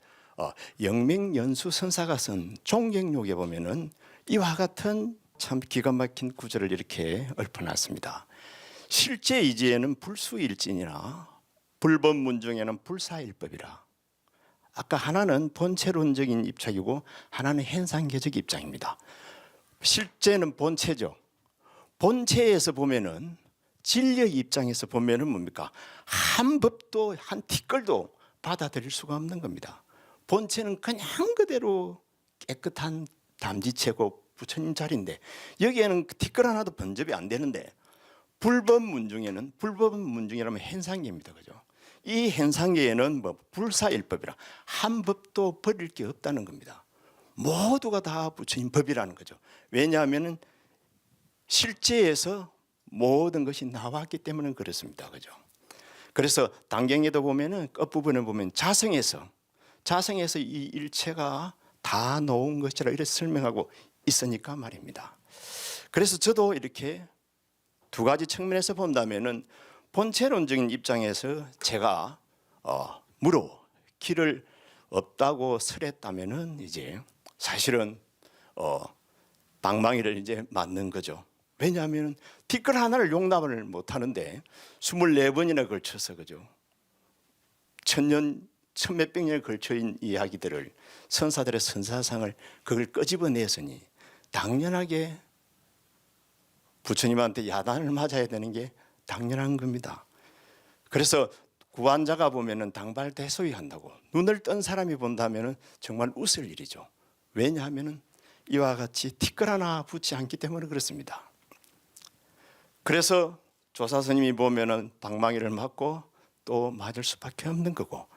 영맹연수 선사가 쓴 종경록에 보면은 이와 같은 참 기가 막힌 구절을 이렇게 읊어놨습니다. 실제이지에는 불수일진이나 불법문중에는 불사일법이라. 아까 하나는 본체론적인 입장이고 하나는 현상계적 입장입니다. 실제는 본체죠. 본체에서 보면은 진리의 입장에서 보면은 뭡니까? 한 법도 한 티끌도 받아들일 수가 없는 겁니다. 본체는 그냥 그대로 깨끗한 담지체고 부처님 자리인데, 여기에는 티끌 하나도 번접이 안 되는데, 불법문중에는, 불법은 문중이라면 현상계입니다, 그죠? 이 현상계에는 뭐 불사일법이라 한 법도 버릴 게 없다는 겁니다. 모두가 다 부처님 법이라는 거죠. 왜냐하면은 실제에서 모든 것이 나왔기 때문에 그렇습니다, 그죠? 그래서 단경에도 보면은 끝부분에 보면 자성에서 이 일체가 다 놓은 것이라 이렇게 설명하고 있으니까 말입니다. 그래서 저도 이렇게 두 가지 측면에서 본다면은 본체론적인 입장에서 제가 무로 길을 없다고 설했다면은 이제 사실은 방망이를 이제 맞는 거죠. 왜냐하면 티끌 하나를 용납을 못 하는데 24번이나 걸쳐서, 그죠? 천몇백 년에 걸쳐인 이야기들을, 선사들의 선사상을 그걸 끄집어내서니 당연하게 부처님한테 야단을 맞아야 되는 게 당연한 겁니다. 그래서 구한자가 보면은 당발대소이 한다고 눈을 뜬 사람이 본다면은 정말 웃을 일이죠. 왜냐하면은 이와 같이 티끌 하나 붙지 않기 때문에 그렇습니다. 그래서 조사스님이 보면은 방망이를 맞고 또 맞을 수밖에 없는 거고,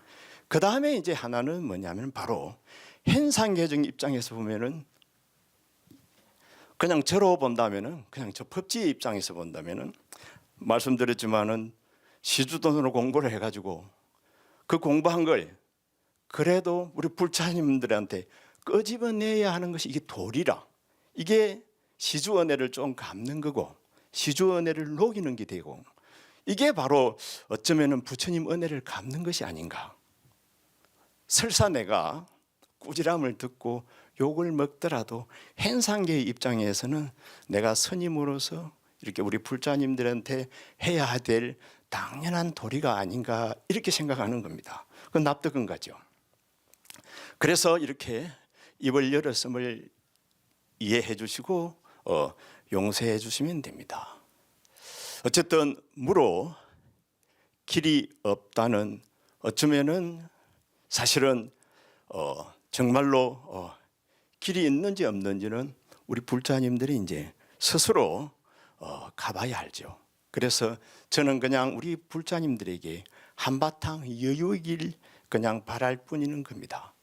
그 다음에 이제 하나는 뭐냐면 바로 현상계적 입장에서 보면은 그냥 저로 본다면은, 그냥 저 법지의 입장에서 본다면은, 말씀드렸지만은 시주돈으로 공부를 해가지고 그 공부한 걸 그래도 우리 불자님들한테 끄집어내야 하는 것이 이게 도리라. 이게 시주은혜를 좀 갚는 거고 시주은혜를 녹이는 게 되고, 이게 바로 어쩌면은 부처님 은혜를 갚는 것이 아닌가. 설사 내가 꾸지람을 듣고 욕을 먹더라도 현상계의 입장에서는 내가 스님으로서 이렇게 우리 불자님들한테 해야 될 당연한 도리가 아닌가, 이렇게 생각하는 겁니다. 그건 납득은 가죠. 그래서 이렇게 입을 열었음을 이해해 주시고 용서해 주시면 됩니다. 어쨌든 무로 길이 없다는, 어쩌면은 사실은 정말로 길이 있는지 없는지는 우리 불자님들이 이제 스스로 가봐야 알죠. 그래서 저는 그냥 우리 불자님들에게 한바탕 여유이길 그냥 바랄 뿐이는 겁니다.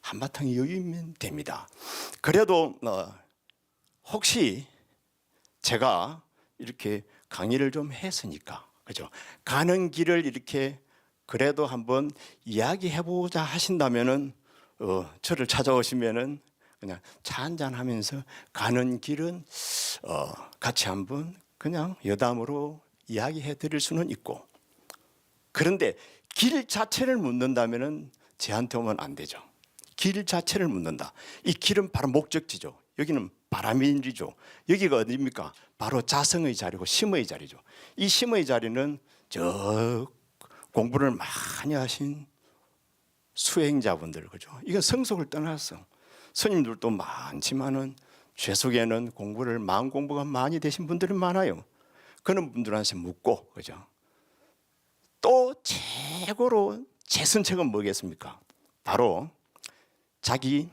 한바탕 여유이면 됩니다. 그래도 혹시 제가 이렇게 강의를 좀 했으니까, 그죠? 가는 길을 이렇게 그래도 한번 이야기해보자 하신다면은 저를 찾아오시면은 그냥 차 한잔 하면서 가는 길은 같이 한번 그냥 여담으로 이야기해 드릴 수는 있고, 그런데 길 자체를 묻는다면은 저한테 오면 안 되죠. 길 자체를 묻는다. 이 길은 바로 목적지죠. 여기는 바라밀이죠. 여기가 어디입니까? 바로 자성의 자리고 심의 자리죠. 이 심의 자리는 저 공부를 많이 하신 수행자분들, 그죠? 이건 성속을 떠나서 스님들도 많지만은 죄 속에는 공부를 마음 공부가 많이 되신 분들이 많아요. 그런 분들한테 묻고, 그죠? 또 최고로 제선책은 뭐겠습니까? 바로 자기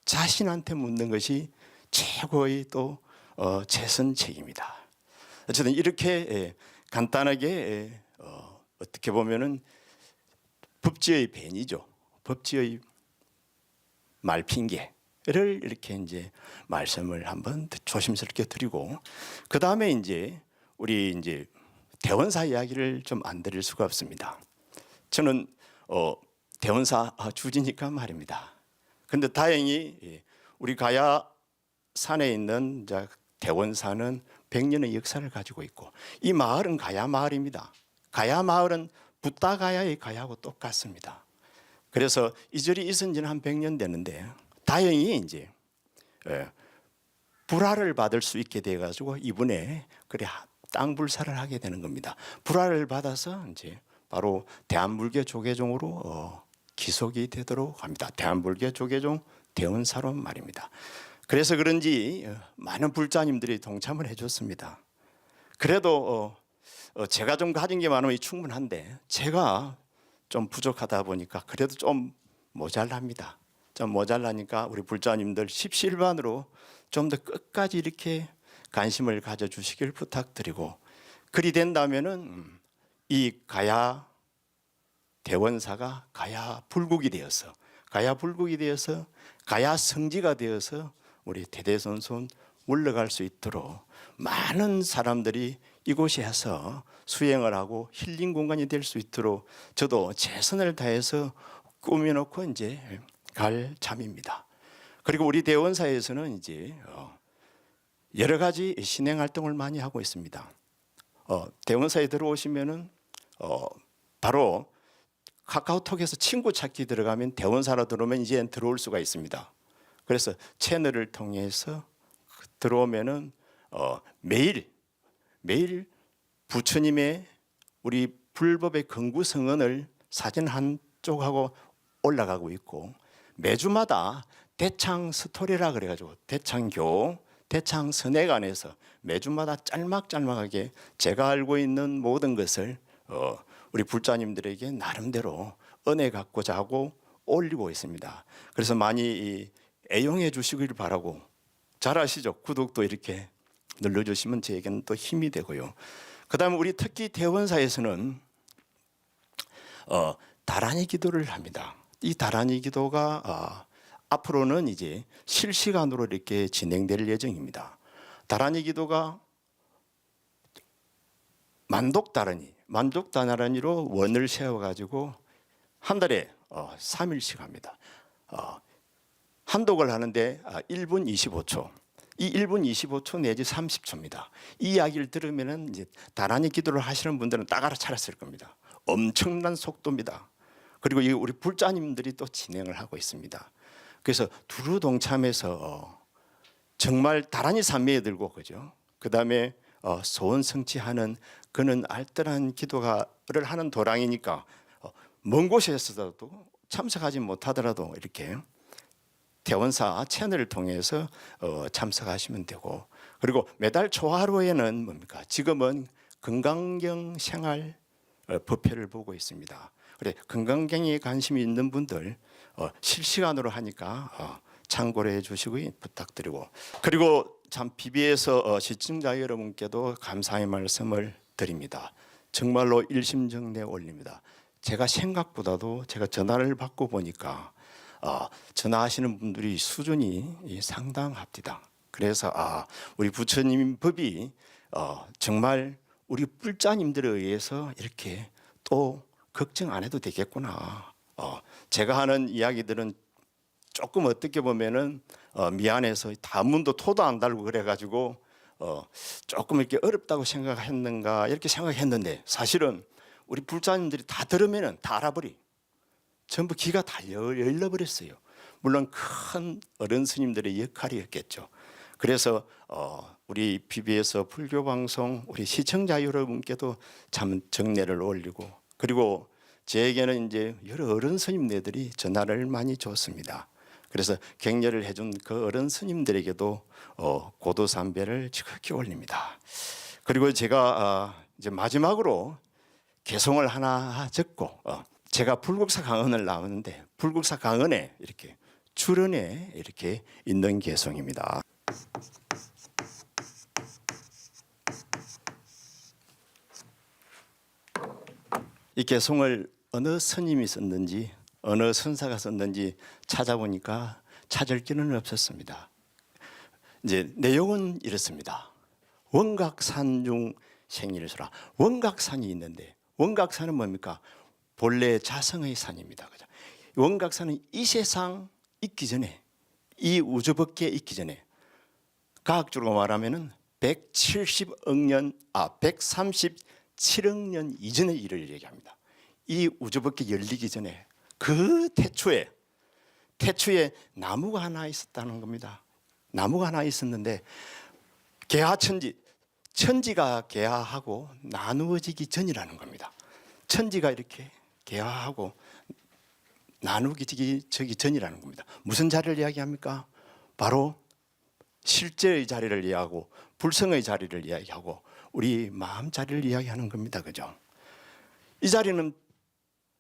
자신한테 묻는 것이 최고의 또 제선책입니다. 어쨌든 이렇게 간단하게 어떻게 보면은 법지의 벤이죠. 법지의 말핑계를 이렇게 이제 말씀을 한번 조심스럽게 드리고, 그 다음에 이제 우리 이제 대원사 이야기를 좀 안 드릴 수가 없습니다. 저는 대원사 주지니까 말입니다. 근데 다행히 우리 가야 산에 있는 대원사는 100년의 역사를 가지고 있고, 이 마을은 가야 마을입니다. 가야 마을은 붓다 가야의 가야하고 똑같습니다. 그래서 이 절이 있은 지는 한 100년 되는데, 다행히 이제 불화를 받을 수 있게 돼 가지고 이분에 그래 땅 불사를 하게 되는 겁니다. 불화를 받아서 이제 바로 대한불교 조계종으로 기속이 되도록 합니다. 대한불교 조계종 대원사로 말입니다. 그래서 그런지 많은 불자님들이 동참을 해줬습니다. 그래도 제가 좀 가진 게 많으면 충분한데 제가 좀 부족하다 보니까 그래도 좀 모자랍니다. 좀 모자라니까 우리 불자님들 십시일반으로 좀 더 끝까지 이렇게 관심을 가져주시길 부탁드리고, 그리 된다면은 이 가야 대원사가 가야 불국이 되어서 가야 성지가 되어서 우리 대대손손 물러갈 수 있도록 많은 사람들이 이곳에서 수행을 하고 힐링 공간이 될 수 있도록 저도 최선을 다해서 꾸며놓고 이제 갈 참입니다. 그리고 우리 대원사에서는 이제 여러 가지 신행 활동을 많이 하고 있습니다. 대원사에 들어오시면은 바로 카카오톡에서 친구 찾기 들어가면 대원사로 들어오면 이제 들어올 수가 있습니다. 그래서 채널을 통해서 들어오면은 매일 부처님의 우리 불법의 건구 성언을 사진 한 쪽하고 올라가고 있고, 매주마다 대창 스토리라 그래가지고 대창교 대창선회관에서 매주마다 짤막짤막하게 제가 알고 있는 모든 것을 우리 불자님들에게 나름대로 은혜 갖고자 하고 올리고 있습니다. 그래서 많이 애용해 주시길 바라고, 잘 아시죠? 구독도 이렇게 눌러주시면 저에게는 또 힘이 되고요. 그 다음에 우리 특히 대원사에서는 다란이 기도를 합니다. 이 다란이 기도가 앞으로는 이제 실시간으로 이렇게 진행될 예정입니다. 다란이 기도가 만독다란이로 원을 세워가지고 한 달에 3일씩 합니다. 한독을 하는데 1분 25초, 이 1분 25초 내지 30초입니다. 이 이야기를 들으면 이제 다란이 기도를 하시는 분들은 딱 알아차렸을 겁니다. 엄청난 속도입니다. 그리고 우리 불자님들이 또 진행을 하고 있습니다. 그래서 두루 동참해서 정말 다란이 산매에 들고, 그죠? 그 다음에 소원 성취하는 그는 알뜰한 기도를 하는 도랑이니까 먼 곳에서도 참석하지 못하더라도 이렇게 대원사 채널을 통해서 참석하시면 되고, 그리고 매달 초하루에는 뭡니까? 지금은 건강경 생활 법회를 보고 있습니다. 그래, 건강경에 관심이 있는 분들 실시간으로 하니까 참고를 해주시고 부탁드리고, 그리고 참 BBS 시청자 여러분께도 감사의 말씀을 드립니다. 정말로 일심정내 올립니다. 제가 생각보다도 제가 전화를 받고 보니까 전화하시는 분들이 수준이 상당합니다. 그래서 우리 부처님 법이 정말 우리 불자님들에 의해서 이렇게 또 걱정 안 해도 되겠구나. 제가 하는 이야기들은 조금 어떻게 보면은 미안해서 단문도 토도 안 달고 그래가지고 조금 이렇게 어렵다고 생각했는가 이렇게 생각했는데 사실은 우리 불자님들이 다 들으면은 다 알아버리. 전부 귀가 다 열려버렸어요. 물론 큰 어른 스님들의 역할이었겠죠. 그래서 우리 BBS 불교 방송 우리 시청자 여러분께도 참 정례를 올리고 그리고 제에게는 이제 여러 어른 스님네들이 전화를 많이 줬습니다. 그래서 격려를 해준 그 어른 스님들에게도 고도삼배를 지극히 올립니다. 그리고 제가 이제 마지막으로 개송을 하나 적고 제가 불국사 강언을 나오는데 불국사 강언에 이렇게 출연에 이렇게 있는 개송입니다. 이 개송을 어느 스님이 썼는지 어느 선사가 썼는지 찾아보니까 찾을 길은 없었습니다. 이제 내용은 이렇습니다. 원각산중 생일수라. 원각산이 있는데 원각산은 뭡니까? 본래 자성의 산입니다. 그죠? 원각산은 이 세상 있기 전에 이 우주 밖에 있기 전에 과학적으로 말하면은 170억 년, 137억 년 이전의 일을 얘기합니다. 이 우주 밖에 열리기 전에 그 태초에 나무가 하나 있었다는 겁니다. 나무가 하나 있었는데 천지가 개화하고 나누어지기 전이라는 겁니다. 천지가 이렇게 개화하고 나누기 전이라는 겁니다. 무슨 자리를 이야기합니까? 바로 실제의 자리를 이야기하고 불성의 자리를 이야기하고 우리 마음 자리를 이야기하는 겁니다. 그죠? 이 자리는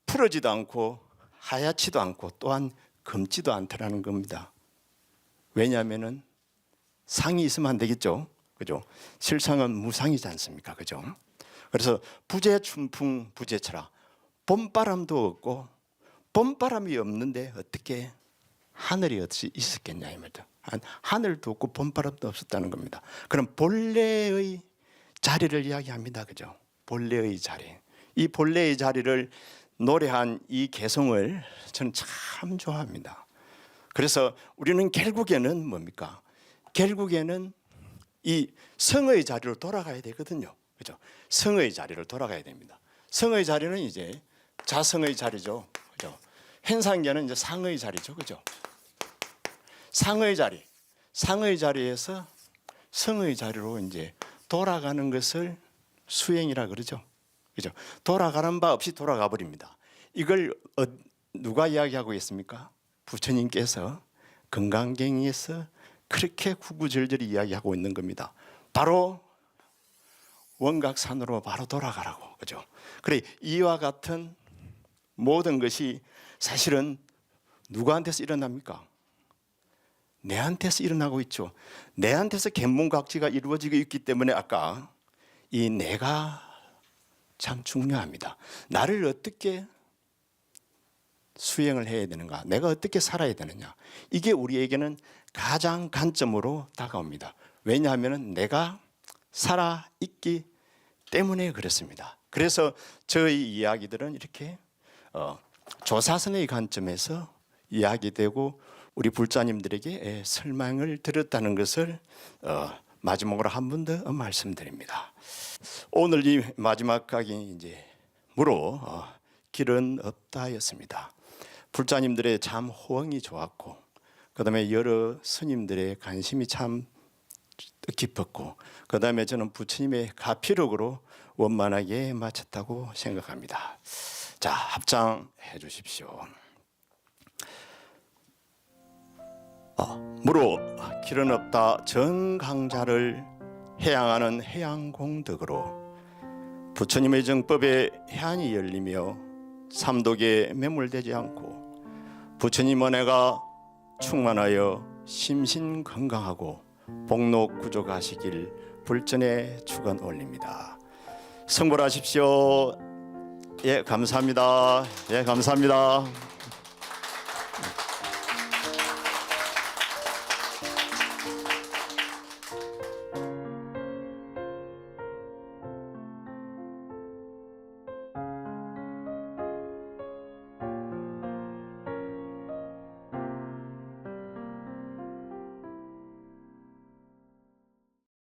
풀어지도 않고 하얗지도 않고 또한 검지도 않다라는 겁니다. 왜냐하면은 상이 있으면 안 되겠죠. 그죠? 실상은 무상이지 않습니까? 그죠? 그래서 부재춘풍 부재철아. 봄바람도 없고 봄바람이 없는데 어떻게 하늘이 어찌 있었겠냐 이 말이죠. 하늘도 없고 봄바람도 없었다는 겁니다. 그럼 본래의 자리를 이야기합니다. 그죠? 본래의 자리. 이 본래의 자리를 노래한 이 개성을 저는 참 좋아합니다. 그래서 우리는 결국에는 뭡니까? 결국에는 이 성의 자리로 돌아가야 되거든요. 그죠? 성의 자리로 돌아가야 됩니다. 성의 자리는 이제 자성의 자리죠. 그죠? 현상계는 이제 상의 자리죠. 그죠? 상의 자리에서 성의 자리로 이제 돌아가는 것을 수행이라 그러죠. 그죠? 돌아가는 바 없이 돌아가 버립니다. 이걸 누가 이야기하고 있습니까? 부처님께서 건강경에서 그렇게 구구절절히 이야기하고 있는 겁니다. 바로 원각산으로 바로 돌아가라고. 그죠? 그래 이와 같은 모든 것이 사실은 누구한테서 일어납니까? 내한테서 일어나고 있죠. 내한테서 견문각지가 이루어지고 있기 때문에 아까 이 내가 참 중요합니다. 나를 어떻게 수행을 해야 되는가? 내가 어떻게 살아야 되느냐? 이게 우리에게는 가장 관점으로 다가옵니다. 왜냐하면 내가 살아있기 때문에 그렇습니다. 그래서 저희 이야기들은 이렇게 조사선의 관점에서 이야기되고 우리 불자님들에게 설명을 드렸다는 것을 마지막으로 한 번 더 말씀드립니다. 오늘 이 마지막 강의 이제 무로 길은 없다였습니다. 불자님들의 참 호응이 좋았고, 그다음에 여러 스님들의 관심이 참 깊었고, 그다음에 저는 부처님의 가피력으로 원만하게 마쳤다고 생각합니다. 자, 합장해 주십시오. 무로 길은 없다 정강자를 해양하는 해양공덕으로 부처님의 정법에 해안이 열리며 삼독에 매몰되지 않고 부처님 은혜가 충만하여 심신 건강하고 복록 구족하시길 불전에 축원 올립니다. 승부하십시오. 예, 감사합니다. 예, 감사합니다.